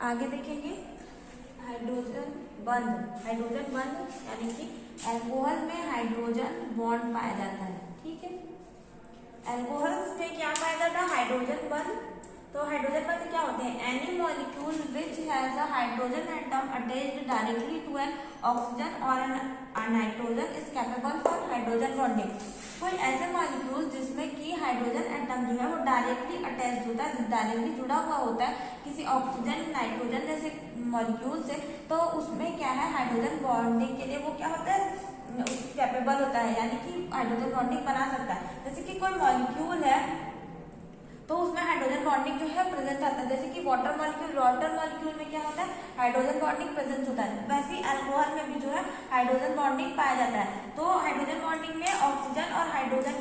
आगे देखेंगे हाइड्रोजन बंध यानी कि अल्कोहल में हाइड्रोजन बॉन्ड पाया जाता है। ठीक है, अल्कोहल में क्या पाया जाता है? हाइड्रोजन बंध। तो हाइड्रोजन बंध क्या होते हैं? Any molecule which has a hydrogen atom attached directly to an oxygen और an nitrogen is capable for hydrogen bonding. कोई ऐसे मॉलिक्यूल जिसमें कि हाइड्रोजन एटम जो है वो डायरेक्टली अटैच होता है, डायरेक्टली जुड़ा हुआ होता है किसी ऑक्सीजन नाइट्रोजन जैसे मॉलिक्यूल से, तो उसमें क्या है, हाइड्रोजन बॉन्डिंग के लिए वो क्या होता है, कैपेबल होता है, यानी कि हाइड्रोजन बॉन्डिंग बना सकता है। जैसे कि कोई मॉलिक्यूल है तो उसमें हाइड्रोजन बॉन्डिंग जो है प्रेजेंट आता है। जैसे कि वाटर मॉलिक्यूल में क्या होता है, हाइड्रोजन बॉन्डिंग प्रेजेंट होता है। वैसे ही अल्कोहल में भी जो है हाइड्रोजन बॉन्डिंग पाया जाता है। तो हाइड्रोजन बॉन्डिंग में ऑक्सीजन और हाइड्रोजन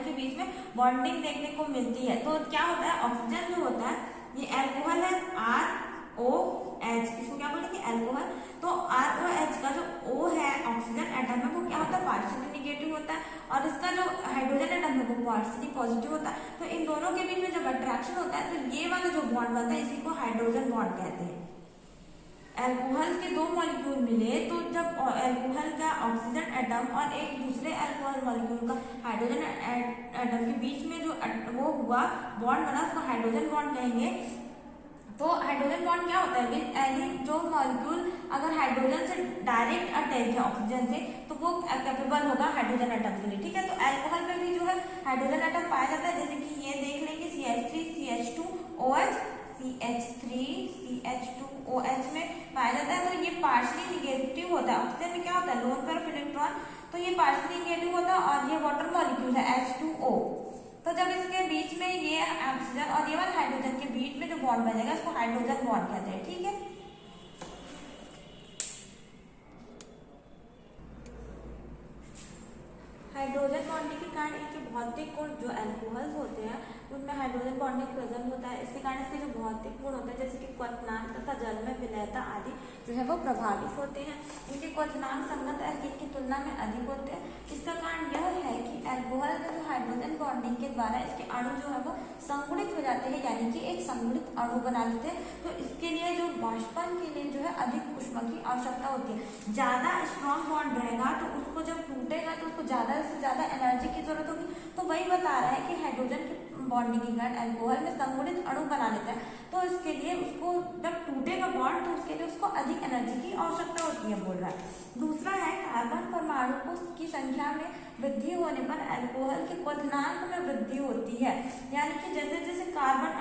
के बीच में बॉन्डिंग देखने को मिलती है। तो क्या होता है, ऑक्सीजन जो होता है, ये अल्कोहल है ROH, इसको क्या बोलेंगे, अल्कोहल। तो ROH का जो O है ऑक्सीजन एटम है वो क्या होता है, पार्शियली निगेटिव होता है, और इसका जो हाइड्रोजन एटम है वो पार्शियली पॉजिटिव होता है। तो इन दोनों के बीच में जब अट्रैक्शन होता है तो ये वाला जो बॉन्ड बनता है इसी को हाइड्रोजन बॉन्ड कहते हैं। अल्कोहल के दो मॉलिक्यूल मिले तो जब अल्कोहल का ऑक्सीजन एटम और एक दूसरे अल्कोहल मॉलिक्यूल का हाइड्रोजन एटम के बीच में जो वो हुआ बॉन्ड बना उसको हाइड्रोजन बॉन्ड कहेंगे। तो हाइड्रोजन बॉन्ड क्या होता है, यानी जो मॉलिक्यूल अगर हाइड्रोजन से डायरेक्ट अटैच है ऑक्सीजन से तो वो कैपेबल होगा हाइड्रोजन एटम के लिए। ठीक है, तो अल्कोहल में भी जो है हाइड्रोजन एटम पाया जाता है। जैसे कि ये देख लेंगे CH3 CH2OH, CH3 CH2OH में पाया जाता है। तो ये पार्शियली निगेटिव होता है। ऑक्सीजन में क्या होता है, लोन पर इलेक्ट्रॉन, तो ये पार्शियली निगेटिव होता है। और ये वाटर मॉलिक्यूल है H2O, तो जब इसके बीच में ये ऑक्सीजन और ये वाला हाइड्रोजन के बीच में जो बॉन्ड बनेगा इसको हाइड्रोजन बॉन्ड कहते हैं। ठीक है, हाइड्रोजन बॉन्डिंग के कारण इनके भौतिक गुण जो अल्कोहल्स होते हैं उनमें हाइड्रोजन बॉन्डिंग प्रेजेंट होता है। इसके कारण इसके जो भौतिक गुण होते हैं जैसे कि क्वथनांक तथा जल में विलयता आदि जो है वो प्रभावित होते हैं। इनके क्वथनांक संगत एल्कीन की तुलना में अधिक होते हैं। इसका कारण यह है कि अल्कोहल में जो हाइड्रोजन बॉन्डिंग के द्वारा इसके अणु जो है वो संगुणित हो जाते हैं, यानी कि एक संगुणित अणु बना लेते हैं। तो इसके लिए जो वाष्पन के लिए जो है अधिक ऊष्मा की आवश्यकता होती है। ज्यादा स्ट्रॉन्ग बॉन्ड रहेगा तो उसको जब टूटेगा तो उसको ज्यादा से ज्यादा एनर्जी की जरूरत होगी। तो वही बता रहा है कि हाइड्रोजन की बॉन्डिंग के कारण अल्कोहल में संगुणित अणु बना लेता है। तो इसके लिए उसको जब टूटेगा बॉन्ड तो उसके लिए उसको अधिक एनर्जी की आवश्यकता होती है, बोल रहा है। दूसरा है कार्बन परमाणु की संख्या में वृद्धि होने पर अल्कोहल के क्वथनांक में वृद्धि होती है। यानी कि जैसे जैसे कार्बन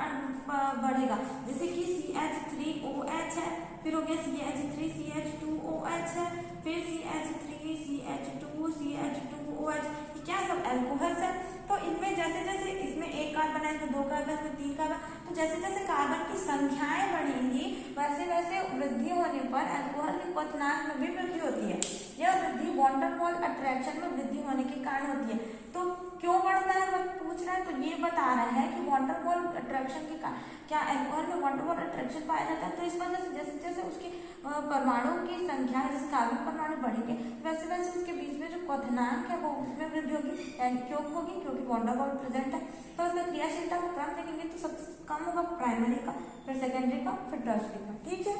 बढ़ेगा, जैसे कि CH3OH है, फिर हो गया CH3 CH2OH है, फिर CH3 CH2 CH2OH, क्या सब अल्कोहल्स है। तो इनमें जैसे जैसे इसमें एक कार्बन है, इसमें दो कार्बन, इसमें तीन कार्बन, तो जैसे जैसे कार्बन की संख्याएं बढ़ेंगी वैसे वैसे वृद्धि होने पर अल्कोहल के क्वथनांक में भी वृद्धि होती है। यह वृद्धि वॉन डेर वाल्स अट्रैक्शन में वृद्धि होने के कारण होती है। तो क्यों बढ़ता है वो पूछ रहा है, तो ये बता रहा है कि वॉन डेर वाल्स अट्रैक्शन के कारण क्या अल्कोहल में वॉन डेर वाल्स अट्रैक्शन पाया जाता है। तो इस वजह से जैसे जैसे उसकी परमाणु की संख्या जैसे कार्बन परमाणु बढ़ेंगे वैसे वैसे उसके बीच में जो क्वथनांक है वो उसमें वृद्धि होगी। क्यों होगी, क्योंकि वॉन डेर वाल्स प्रेजेंट है। तो इसमें क्रियाशीलता का क्रम देखेंगे तो सबसे कम होगा प्राइमरी का, फिर सेकेंडरी का, फिर टर्शियरी का। ठीक है,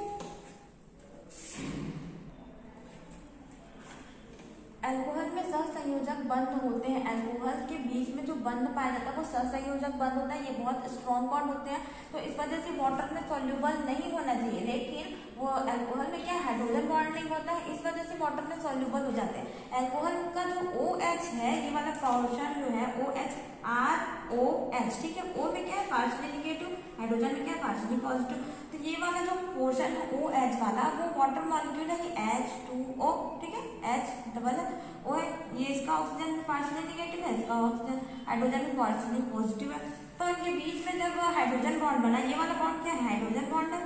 अल्कोहल में सहसंयोजक बंध होते हैं। अल्कोहल के बीच में जो बंध पाया जाता है वो सहसंयोजक बंध होता है। ये बहुत स्ट्रॉन्ग बॉन्ड होते हैं, तो इस वजह से वाटर में सॉल्युबल नहीं होना चाहिए, लेकिन वो अल्कोहल में क्या हाइड्रोजन बॉन्डिंग होता है, इस वजह से वाटर में सॉल्युबल हो जाते हैं। अल्कोहल का जो OH है, ये वाला पोर्शन जो है OH ROH, ठीक है, O में क्या है पार्शियली निगेटिव, हाइड्रोजन में क्या है पार्शियली पॉजिटिव। तो ये वाला जो पोर्शन है OH वाला वो वाटर मॉलिक्यूल है H2O, ठीक है, H डबल है O है, ये इसका ऑक्सीजन पार्शियली निगेटिव है, इसका ऑक्सीजन हाइड्रोजन में पार्शियली पॉजिटिव है। तो इनके बीच में जब हाइड्रोजन बॉन्ड बना, ये वाला बॉन्ड क्या है, हाइड्रोजन बॉन्ड है,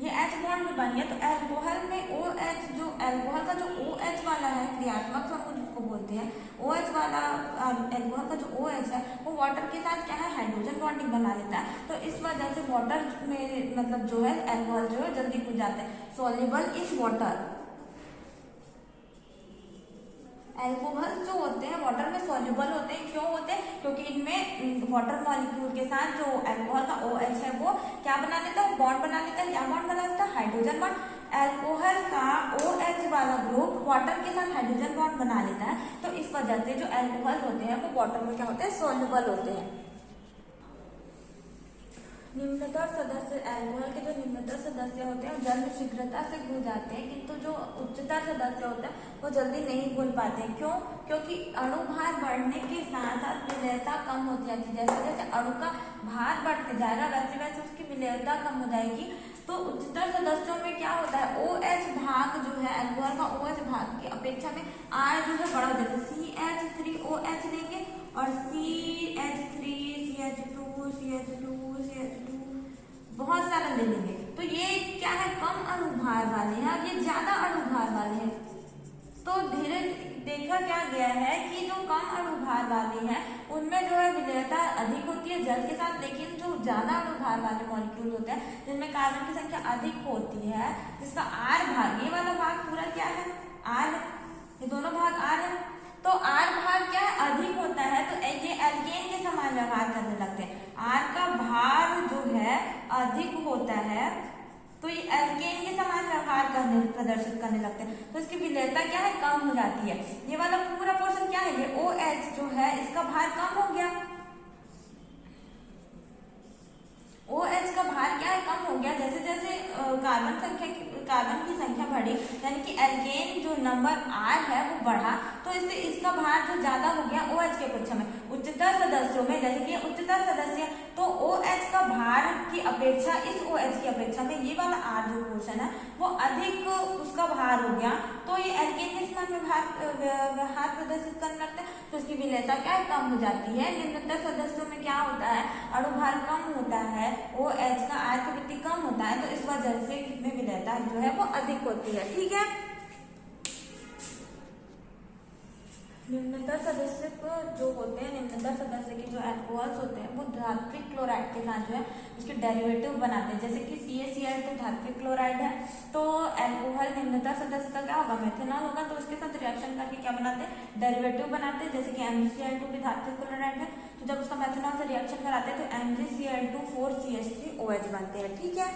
ये H बॉन्ड में बन गया। तो अल्कोहल में OH जो अल्कोहल का जो OH वाला है क्रियात्मक समूह जिसको बोलते हैं, OH वाला अल्कोहल का जो OH है वो वाटर के साथ क्या है हाइड्रोजन बॉन्डिंग बना लेता है। तो इस वजह से वाटर में मतलब जो है अल्कोहल जो है जल्दी घुल जाते हैं, सॉल्युबल इज वाटर। अल्कोहल जो होते हैं वाटर में सॉल्युबल होते हैं। क्यों होते हैं, क्योंकि इनमें वाटर मॉलिक्यूल के साथ जो अल्कोहल का OH है वो वो क्या बना लेता है, बॉन्ड बना लेता है। क्या बॉन्ड बना लेता है, हाइड्रोजन बॉन्ड। एल्कोहल का OH वाला ग्रुप वाटर के साथ हाइड्रोजन बॉन्ड बना लेता है, तो इस वजह से जो एल्कोहल होते हैं वो वाटर में क्या होते हैं, सोल्युबल होते हैं। निम्नतर सदस्य, अल्कोहल के जो निम्नतर सदस्य होते हैं वो जल्द शीघ्रता से घुल जाते हैं, किंतु जो उच्चतर सदस्य होते हैं वो जल्दी नहीं घुल पाते हैं। क्यों? क्योंकि अणुभार बढ़ने के साथ साथ विलेयता कम होती जाती है। जैसे जैसे अणु का भार बढ़ते जाएगा वैसे वैसे उसकी विलेयता कम हो जाएगी। तो उच्चतर सदस्यों में क्या होता है, OH भाग जो है अल्कोहल का OH भाग की अपेक्षा में R जो है बड़ा हो जाता है। CH3OH लेंगे और CH3 CH2 CH2 CH2 बहुत सारा ले लेंगे, तो ये क्या है, कम अणुभार वाले हैं और ये ज्यादा अणुभार वाले हैं। तो धीरे देखा क्या गया है कि जो कम अणुभार वाले हैं उनमें जो है विलेयता अधिक होती है जल के साथ, लेकिन जो ज्यादा अणुभार वाले मॉलिक्यूल होते हैं जिनमें कार्बन की संख्या अधिक होती है, जिसका R भाग, ये वाला भाग पूरा क्या है, R, ये दोनों भाग R है, तो R भाग क्या है, अधिक होता है, तो ये एल्केन के समान व्यवहार करने लगते हैं। R का भार जो है अधिक होता है तो ये एल्केन के समान व्यवहार प्रदर्शित करने लगते हैं, तो इसकी विलेयता क्या है, कम हो जाती है। ये वाला पूरा पोर्शन क्या है, ये OH जो है इसका भार कम हो गया, OH का भार क्या है, कम हो गया। जैसे जैसे कार्बन की संख्या बढ़ी, यानी कि एल्केन जो नंबर R है वो बढ़ा, तो इससे इसका भार जो ज्यादा हो गया OH के अपेक्षा में। उच्चतर सदस्यों में, जैसे कि उच्चतर सदस्य, तो OH का भार की अपेक्षा, इस OH की अपेक्षा में ये वाला R जो पोर्शन है वो अधिक उसका भार हो गया, तो ये एल्केन के समान व्यवहार प्रदर्शित करने लगता है, तो इसकी विलेयता क्या है, कम हो जाती है। निम्नतर सदस्यों में क्या होता है, अणुभार कम होता है, OH का आयतन कम होता है, तो इस वजह से इसमें विलेयता जो है वो अधिक होती है। ठीक है, निम्नतर सदस्य जो होते हैं, निम्नतर सदस्य के जो अल्कोहल्स होते हैं वो धात्विक क्लोराइड के साथ जो है उसके डेरिवेटिव बनाते हैं। जैसे कि CaCl तो धात्विक क्लोराइड है, तो अल्कोहल निम्नतर सदस्य का क्या होगा, मेथनॉल होगा, तो उसके साथ रिएक्शन करके क्या बनाते हैं, डेरिवेटिव बनाते हैं। जैसे कि MgCl2 भी धात्विक क्लोराइड है, तो जब उसका मेथनॉल से रिएक्शन कराते हैं तो MgCl2 4CH3OH बनते हैं। ठीक है।